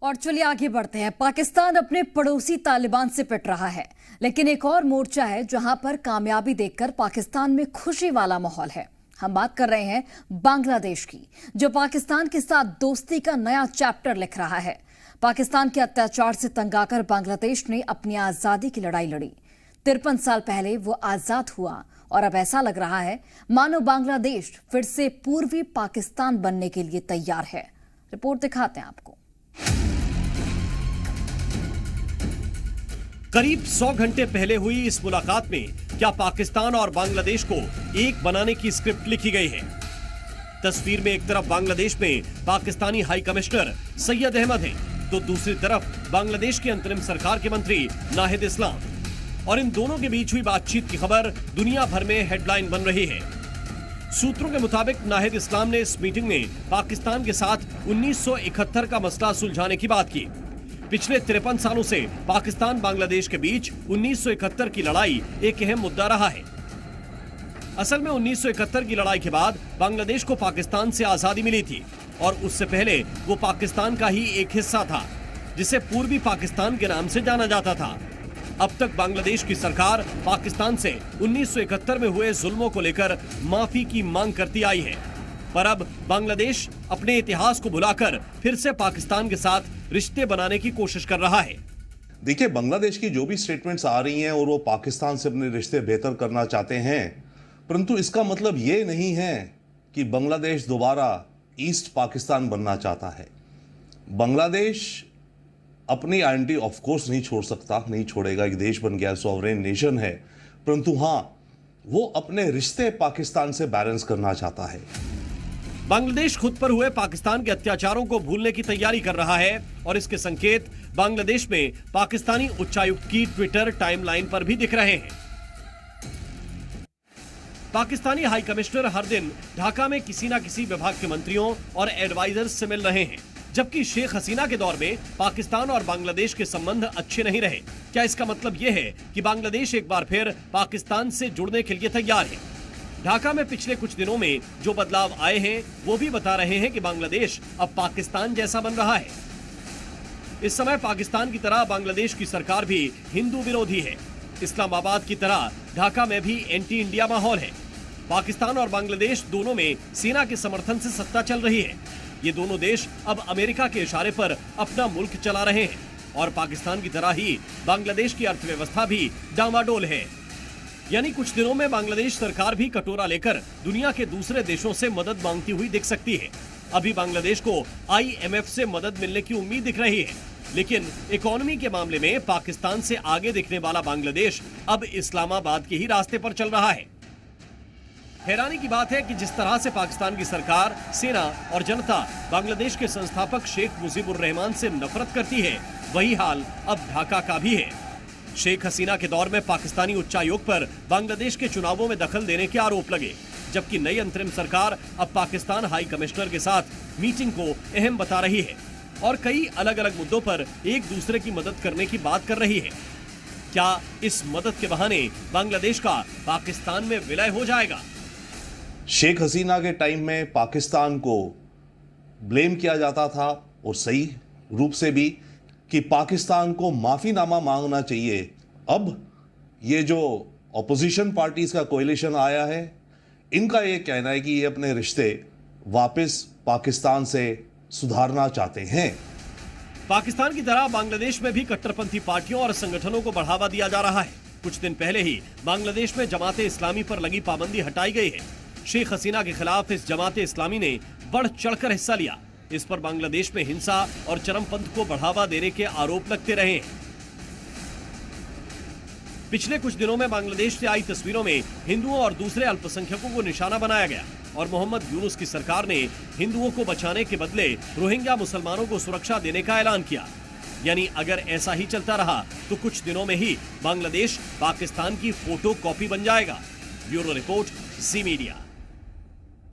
और चलिए आगे बढ़ते हैं। पाकिस्तान अपने पड़ोसी तालिबान से पिट रहा है, लेकिन एक और मोर्चा है जहां पर कामयाबी देखकर पाकिस्तान में खुशी वाला माहौल है। हम बात कर रहे हैं बांग्लादेश की, जो पाकिस्तान के साथ दोस्ती का नया चैप्टर लिख रहा है। पाकिस्तान के अत्याचार से तंग आकर बांग्लादेश ने अपनी आजादी की लड़ाई लड़ी। 53 साल पहले वो आजाद हुआ और अब ऐसा लग रहा है मानो बांग्लादेश फिर से पूर्वी पाकिस्तान बनने के लिए तैयार है। रिपोर्ट दिखाते हैं आपको। करीब 100 घंटे पहले हुई इस मुलाकात में क्या पाकिस्तान और बांग्लादेश को एक बनाने की स्क्रिप्ट लिखी गई है। तस्वीर में एक तरफ बांग्लादेश में पाकिस्तानी हाई कमिश्नर सैयद अहमद हैं, तो दूसरी तरफ बांग्लादेश की अंतरिम सरकार के मंत्री नाहिद इस्लाम, और इन दोनों के बीच हुई बातचीत की खबर दुनिया भर में हेडलाइन बन रही है। सूत्रों के मुताबिक नाहिद इस्लाम ने इस मीटिंग में पाकिस्तान के साथ 1971 का मसला सुलझाने की बात की। पिछले 53 सालों से पाकिस्तान बांग्लादेश के बीच 1971 की लड़ाई एक अहम मुद्दा रहा है। असल में 1971 की लड़ाई के बाद बांग्लादेश को पाकिस्तान से आजादी मिली थी और उससे पहले वो पाकिस्तान का ही एक हिस्सा था, जिसे पूर्वी पाकिस्तान के नाम से जाना जाता था। अब तक बांग्लादेश की सरकार पाकिस्तान से 1971 में हुए जुल्मों को लेकर माफी की मांग करती आई है, पर अब बांग्लादेश अपने इतिहास को भुलाकर फिर से पाकिस्तान के साथ रिश्ते बनाने की कोशिश कर रहा है। देखिए, बांग्लादेश की जो भी स्टेटमेंट्स आ रही हैं और वो पाकिस्तान से अपने रिश्ते बेहतर करना चाहते हैं, परंतु इसका मतलब ये नहीं है कि बांग्लादेश दोबारा ईस्ट पाकिस्तान बनना चाहता है। बांग्लादेश अपनी आइडेंटिटी ऑफ कोर्स नहीं छोड़ सकता, नहीं छोड़ेगा। एक देश बन गया, सॉवरेन नेशन है, परंतु हाँ, वो अपने रिश्ते पाकिस्तान से बैलेंस करना चाहता है। बांग्लादेश खुद पर हुए पाकिस्तान के अत्याचारों को भूलने की तैयारी कर रहा है और इसके संकेत बांग्लादेश में पाकिस्तानी उच्चायुक्त की ट्विटर टाइमलाइन पर भी दिख रहे हैं। पाकिस्तानी हाई कमिश्नर हर दिन ढाका में किसी न किसी विभाग के मंत्रियों और एडवाइजर्स से मिल रहे हैं, जबकि शेख हसीना के दौर में पाकिस्तान और बांग्लादेश के संबंध अच्छे नहीं रहे। क्या इसका मतलब यह है कि बांग्लादेश एक बार फिर पाकिस्तान से जुड़ने के लिए तैयार है? ढाका में पिछले कुछ दिनों में जो बदलाव आए हैं वो भी बता रहे हैं कि बांग्लादेश अब पाकिस्तान जैसा बन रहा है। इस समय पाकिस्तान की तरह बांग्लादेश की सरकार भी हिंदू विरोधी है। इस्लामाबाद की तरह ढाका में भी एंटी इंडिया माहौल है। पाकिस्तान और बांग्लादेश दोनों में सेना के समर्थन से सत्ता चल रही है। ये दोनों देश अब अमेरिका के इशारे पर अपना मुल्क चला रहे हैं और पाकिस्तान की तरह ही बांग्लादेश की अर्थव्यवस्था भी डामाडोल है। यानी कुछ दिनों में बांग्लादेश सरकार भी कटोरा लेकर दुनिया के दूसरे देशों से मदद मांगती हुई दिख सकती है। अभी बांग्लादेश को IMF से मदद मिलने की उम्मीद दिख रही है, लेकिन इकोनॉमी के मामले में पाकिस्तान से आगे दिखने वाला बांग्लादेश अब इस्लामाबाद के ही रास्ते पर चल रहा है। हैरानी की बात है कि जिस तरह से पाकिस्तान की सरकार, सेना और जनता बांग्लादेश के संस्थापक शेख मुजीबुर रहमान से नफरत करती है, वही हाल अब ढाका का भी है। शेख हसीना के दौर में पाकिस्तानी उच्चायोग पर बांग्लादेश के चुनावों में दखल देने के आरोप लगे, जबकि नई अंतरिम सरकार अब पाकिस्तान हाई कमिश्नर के साथ मीटिंग को अहम बता रही है और कई अलग अलग मुद्दों पर एक दूसरे की मदद करने की बात कर रही है। क्या इस मदद के बहाने बांग्लादेश का पाकिस्तान में विलय हो जाएगा? शेख हसीना के टाइम में पाकिस्तान को ब्लेम किया जाता था, और सही रूप से भी, कि पाकिस्तान को माफीनामा मांगना चाहिए। अब ये जो ऑपोजिशन पार्टीज का कोalition आया है, इनका ये कहना है कि ये अपने रिश्ते वापस पाकिस्तान से सुधारना चाहते हैं। पाकिस्तान की तरह बांग्लादेश में भी कट्टरपंथी पार्टियों और संगठनों को बढ़ावा दिया जा रहा है। कुछ दिन पहले ही बांग्लादेश में जमाते इस्लामी पर लगी पाबंदी हटाई गई है। शेख हसीना के खिलाफ इस जमाते इस्लामी ने बढ़ चढ़कर हिस्सा लिया। इस पर बांग्लादेश में हिंसा और चरमपंथ को बढ़ावा देने के आरोप लगते रहे हैं। पिछले कुछ दिनों में बांग्लादेश से आई तस्वीरों में हिंदुओं और दूसरे अल्पसंख्यकों को निशाना बनाया गया और मोहम्मद यूनुस की सरकार ने हिंदुओं को बचाने के बदले रोहिंग्या मुसलमानों को सुरक्षा देने का ऐलान किया। यानी अगर ऐसा ही चलता रहा तो कुछ दिनों में ही बांग्लादेश पाकिस्तान की फोटो कॉपी बन जाएगा। ब्यूरो रिपोर्ट, जी मीडिया।